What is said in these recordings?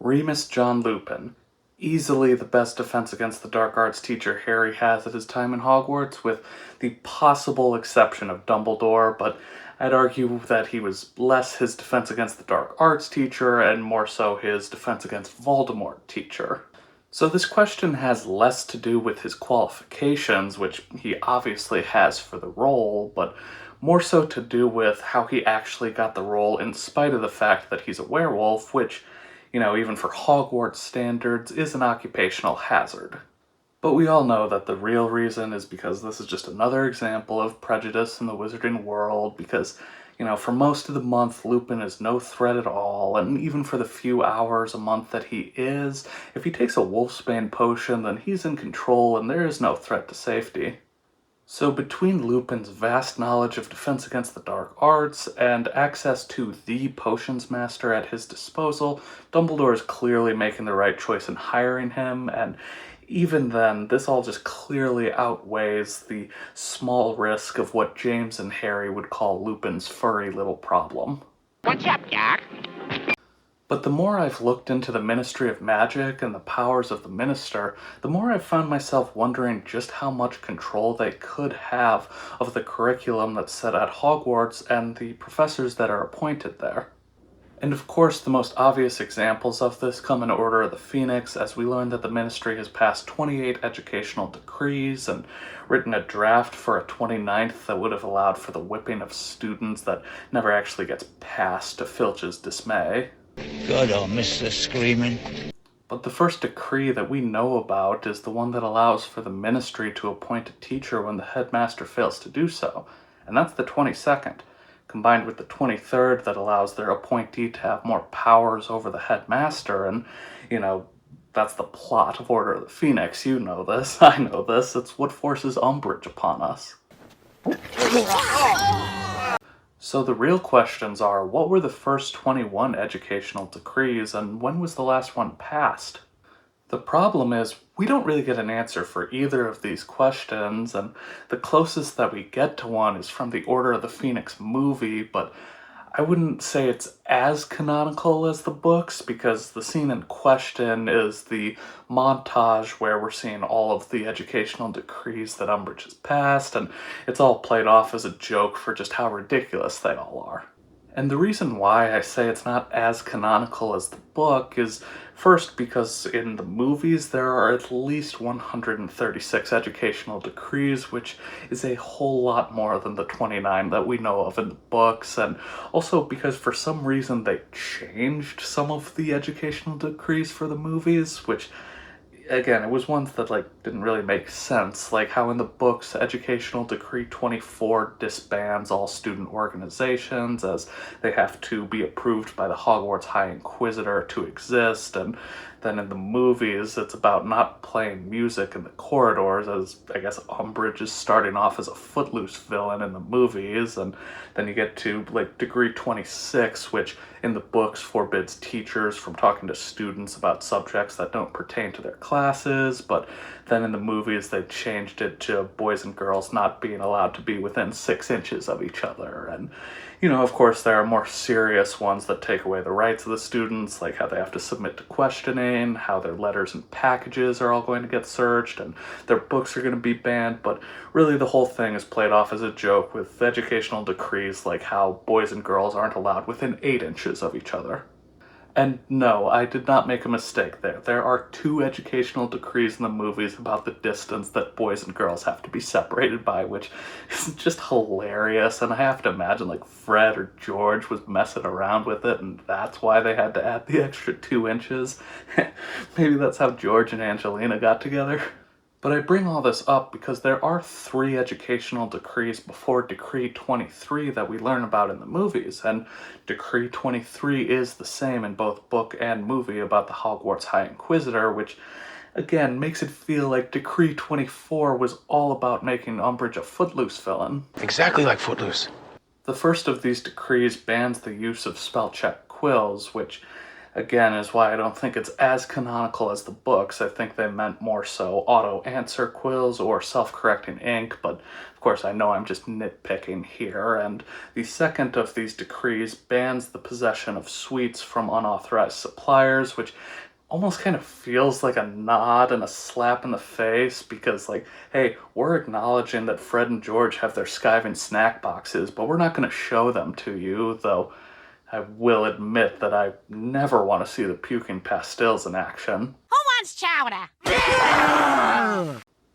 Remus John Lupin. Easily the best defense against the dark arts teacher Harry has at his time in Hogwarts, with the possible exception of Dumbledore, but I'd argue that he was less his defense against the dark arts teacher and more so his defense against Voldemort teacher. So this question has less to do with his qualifications, which he obviously has for the role, but more so to do with how he actually got the role in spite of the fact that he's a werewolf, which, even for Hogwarts standards, is an occupational hazard. But we all know that the real reason is because this is just another example of prejudice in the wizarding world, because, for most of the month, Lupin is no threat at all, and even for the few hours a month that he is, if he takes a wolfsbane potion, then he's in control and there is no threat to safety. So between Lupin's vast knowledge of defense against the dark arts and access to the potions master at his disposal, Dumbledore is clearly making the right choice in hiring him, and even then, this all just clearly outweighs the small risk of what James and Harry would call Lupin's furry little problem. What's up, Doc? But the more I've looked into the Ministry of Magic and the powers of the Minister, the more I've found myself wondering just how much control they could have of the curriculum that's set at Hogwarts and the professors that are appointed there. And of course, the most obvious examples of this come in Order of the Phoenix, as we learn that the Ministry has passed 28 educational decrees and written a draft for a 29th that would have allowed for the whipping of students that never actually gets passed, to Filch's dismay. Good old Mr. Screaming. But the first decree that we know about is the one that allows for the Ministry to appoint a teacher when the headmaster fails to do so, and that's the 22nd, combined with the 23rd that allows their appointee to have more powers over the headmaster, and, that's the plot of Order of the Phoenix. You know this, I know this, it's what forces Umbridge upon us. So the real questions are, what were the first 21 educational decrees, and when was the last one passed? The problem is, we don't really get an answer for either of these questions, and the closest that we get to one is from the Order of the Phoenix movie, but I wouldn't say it's as canonical as the books, because the scene in question is the montage where we're seeing all of the educational decrees that Umbridge has passed, and it's all played off as a joke for just how ridiculous they all are. And the reason why I say it's not as canonical as the book is, first, because in the movies there are at least 136 educational decrees, which is a whole lot more than the 29 that we know of in the books, and also because for some reason they changed some of the educational decrees for the movies, which, again, it was ones that, didn't really make sense, like how in the books, Educational Decree 24 disbands all student organizations, as they have to be approved by the Hogwarts High Inquisitor to exist, and then in the movies, it's about not playing music in the corridors, as I guess Umbridge is starting off as a Footloose villain in the movies, and then you get to, Decree 26, which in the books forbids teachers from talking to students about subjects that don't pertain to their classes, but then in the movies they changed it to boys and girls not being allowed to be within 6 inches of each other, and of course, there are more serious ones that take away the rights of the students, like how they have to submit to questioning, how their letters and packages are all going to get searched, and their books are going to be banned, but really the whole thing is played off as a joke with educational decrees like how boys and girls aren't allowed within 8 inches of each other. And no, I did not make a mistake there. There are 2 educational decrees in the movies about the distance that boys and girls have to be separated by, which is just hilarious, and I have to imagine, Fred or George was messing around with it, and that's why they had to add the extra 2 inches. Maybe that's how George and Angelina got together. But I bring all this up because there are 3 educational decrees before Decree 23 that we learn about in the movies, and Decree 23 is the same in both book and movie about the Hogwarts High Inquisitor, which, again, makes it feel like Decree 24 was all about making Umbridge a Footloose villain. Exactly like Footloose. The first of these decrees bans the use of spell check quills, which, again, is why I don't think it's as canonical as the books. I think they meant more so auto-answer quills or self-correcting ink, but of course I know I'm just nitpicking here, and the second of these decrees bans the possession of sweets from unauthorized suppliers, which almost kind of feels like a nod and a slap in the face because, like, hey, we're acknowledging that Fred and George have their skiving snack boxes, but we're not going to show them to you, though I will admit that I never want to see the puking pastilles in action. Who wants chowder?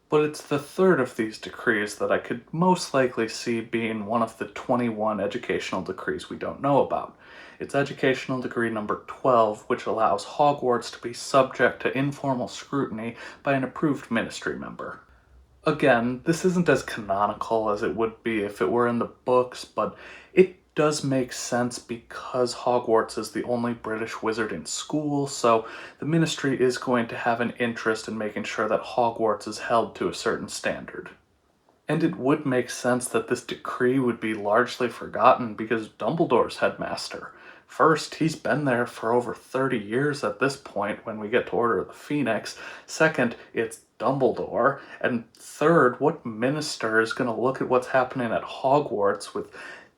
But it's the third of these decrees that I could most likely see being one of the 21 educational decrees we don't know about. It's educational decree number 12, which allows Hogwarts to be subject to informal scrutiny by an approved ministry member. Again, this isn't as canonical as it would be if it were in the books, but it does make sense because Hogwarts is the only British wizarding school, so the ministry is going to have an interest in making sure that Hogwarts is held to a certain standard. And it would make sense that this decree would be largely forgotten because Dumbledore's headmaster. First, he's been there for over 30 years at this point when we get to Order of the Phoenix. Second, it's Dumbledore. And third, what minister is going to look at what's happening at Hogwarts with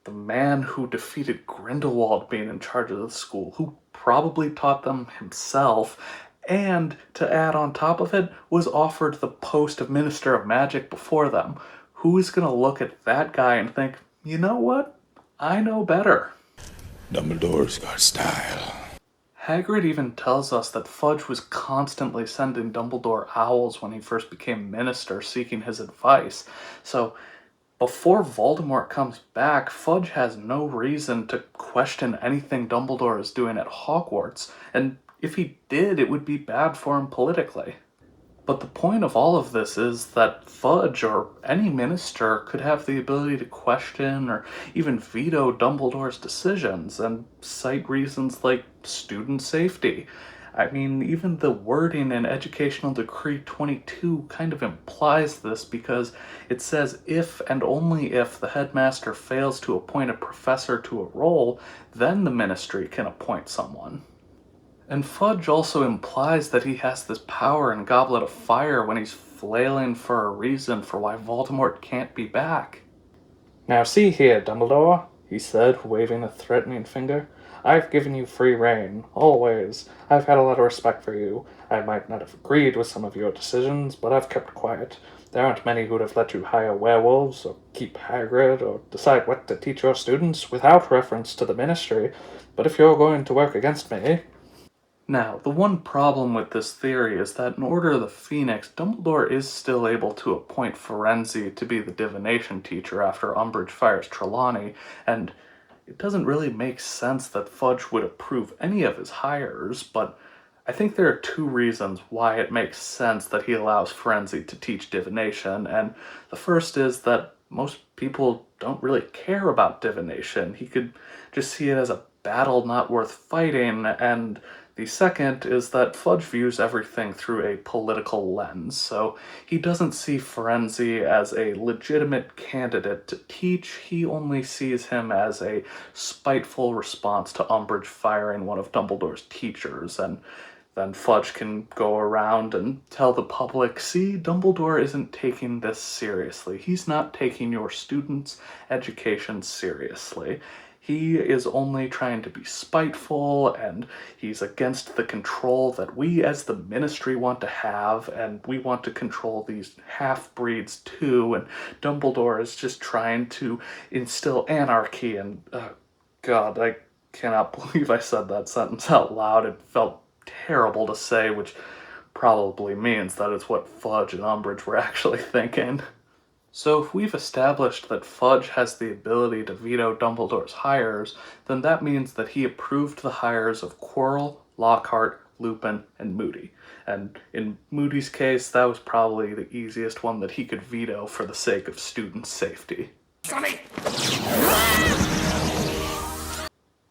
the man who defeated Grindelwald being in charge of the school, who probably taught them himself, and to add on top of it, was offered the post of Minister of Magic before them? Who is going to look at that guy and think, you know what? I know better. Dumbledore's got style. Hagrid even tells us that Fudge was constantly sending Dumbledore owls when he first became minister, seeking his advice. So, before Voldemort comes back, Fudge has no reason to question anything Dumbledore is doing at Hogwarts, and if he did, it would be bad for him politically. But the point of all of this is that Fudge, or any minister, could have the ability to question or even veto Dumbledore's decisions and cite reasons like student safety. I mean, even the wording in Educational Decree 22 kind of implies this because it says if and only if the headmaster fails to appoint a professor to a role, then the ministry can appoint someone. And Fudge also implies that he has this power in Goblet of Fire when he's flailing for a reason for why Voldemort can't be back. "Now see here, Dumbledore," he said, waving a threatening finger. "I've given you free rein, always. I've had a lot of respect for you. I might not have agreed with some of your decisions, but I've kept quiet. There aren't many who'd have let you hire werewolves, or keep Hagrid, or decide what to teach your students without reference to the ministry, but if you're going to work against me..." Now, the one problem with this theory is that in Order of the Phoenix, Dumbledore is still able to appoint Firenze to be the divination teacher after Umbridge fires Trelawney, and it doesn't really make sense that Fudge would approve any of his hires, but I think there are two reasons why it makes sense that he allows Firenze to teach divination, and the first is that most people don't really care about divination. He could just see it as a battle not worth fighting, and the second is that Fudge views everything through a political lens, so he doesn't see Firenze as a legitimate candidate to teach. He only sees him as a spiteful response to Umbridge firing one of Dumbledore's teachers, and then Fudge can go around and tell the public, see, Dumbledore isn't taking this seriously. He's not taking your students' education seriously. He is only trying to be spiteful, and he's against the control that we as the ministry want to have, and we want to control these half-breeds too, and Dumbledore is just trying to instill anarchy, and God, I cannot believe I said that sentence out loud. It felt terrible to say, which probably means that it's what Fudge and Umbridge were actually thinking. So if we've established that Fudge has the ability to veto Dumbledore's hires, then that means that he approved the hires of Quirrell, Lockhart, Lupin, and Moody. And in Moody's case, that was probably the easiest one that he could veto for the sake of student safety. Sonny!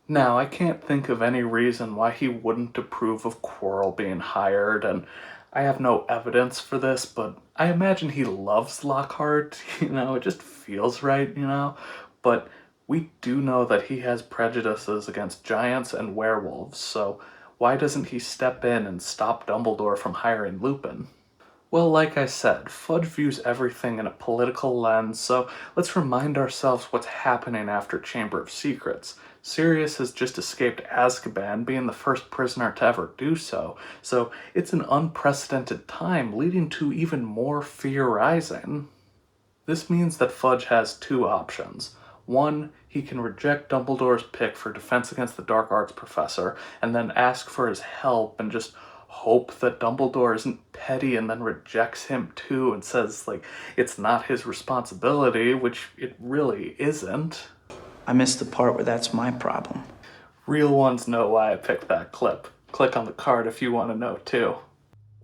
Now, I can't think of any reason why he wouldn't approve of Quirrell being hired, and I have no evidence for this, but I imagine he loves Lockhart, it just feels right, but we do know that he has prejudices against giants and werewolves, so why doesn't he step in and stop Dumbledore from hiring Lupin? Well, like I said, Fudge views everything in a political lens, so let's remind ourselves what's happening after Chamber of Secrets. Sirius has just escaped Azkaban, being the first prisoner to ever do so it's an unprecedented time, leading to even more fear rising. This means that Fudge has two options. One, he can reject Dumbledore's pick for Defense Against the Dark Arts Professor, and then ask for his help and just hope that Dumbledore isn't petty and then rejects him too and says, it's not his responsibility, which it really isn't. I missed the part where that's my problem. Real ones know why I picked that clip. Click on the card if you want to know too.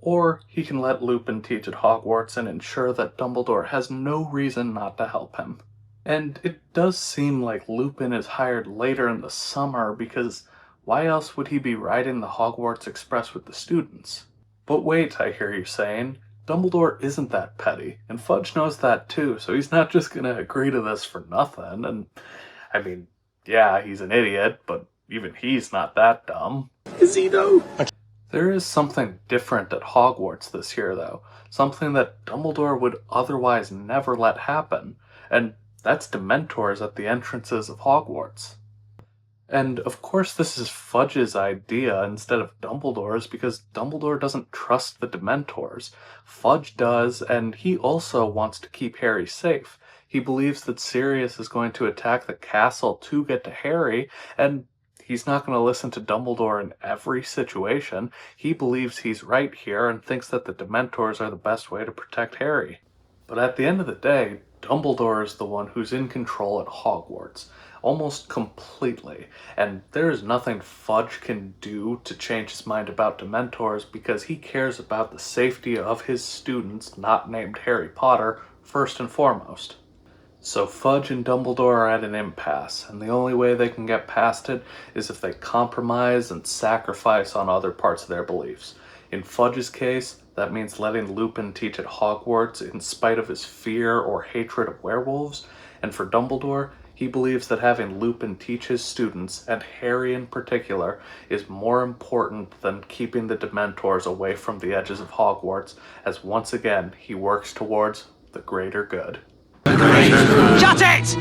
Or he can let Lupin teach at Hogwarts and ensure that Dumbledore has no reason not to help him. And it does seem like Lupin is hired later in the summer because why else would he be riding the Hogwarts Express with the students? But wait, I hear you saying, Dumbledore isn't that petty, and Fudge knows that too, so he's not just gonna agree to this for nothing, and I mean, yeah, he's an idiot, but even he's not that dumb. Is he though? There is something different at Hogwarts this year, though. Something that Dumbledore would otherwise never let happen. And that's Dementors at the entrances of Hogwarts. And of course this is Fudge's idea instead of Dumbledore's because Dumbledore doesn't trust the Dementors. Fudge does, and he also wants to keep Harry safe. He believes that Sirius is going to attack the castle to get to Harry, and he's not going to listen to Dumbledore in every situation. He believes he's right here and thinks that the Dementors are the best way to protect Harry. But at the end of the day, Dumbledore is the one who's in control at Hogwarts, almost completely, and there is nothing Fudge can do to change his mind about Dementors because he cares about the safety of his students, not named Harry Potter, first and foremost. So Fudge and Dumbledore are at an impasse, and the only way they can get past it is if they compromise and sacrifice on other parts of their beliefs. In Fudge's case, that means letting Lupin teach at Hogwarts in spite of his fear or hatred of werewolves, and for Dumbledore, he believes that having Lupin teach his students, and Harry in particular, is more important than keeping the Dementors away from the edges of Hogwarts, as once again he works towards the greater good. Shut it!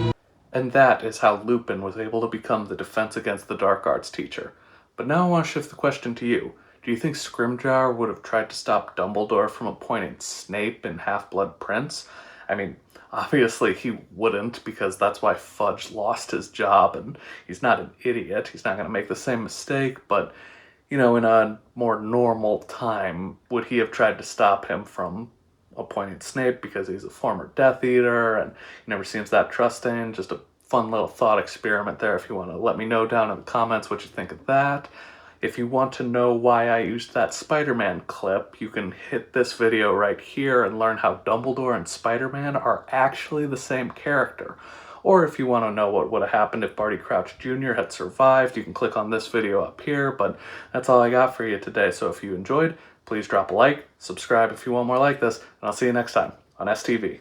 And that is how Lupin was able to become the Defense Against the Dark Arts teacher. But now I want to shift the question to you. Do you think Scrimgeour would have tried to stop Dumbledore from appointing Snape in Half-Blood Prince? I mean, obviously he wouldn't, because that's why Fudge lost his job, and he's not an idiot. He's not going to make the same mistake, but, in a more normal time, would he have tried to stop him from appointing Snape because he's a former Death Eater and he never seems that trusting? Just a fun little thought experiment there if you want to let me know down in the comments what you think of that. If you want to know why I used that Spider-Man clip, you can hit this video right here and learn how Dumbledore and Spider-Man are actually the same character. Or if you want to know what would have happened if Barty Crouch Jr. had survived, you can click on this video up here, but that's all I got for you today. So if you enjoyed, please drop a like, subscribe if you want more like this, and I'll see you next time on STV.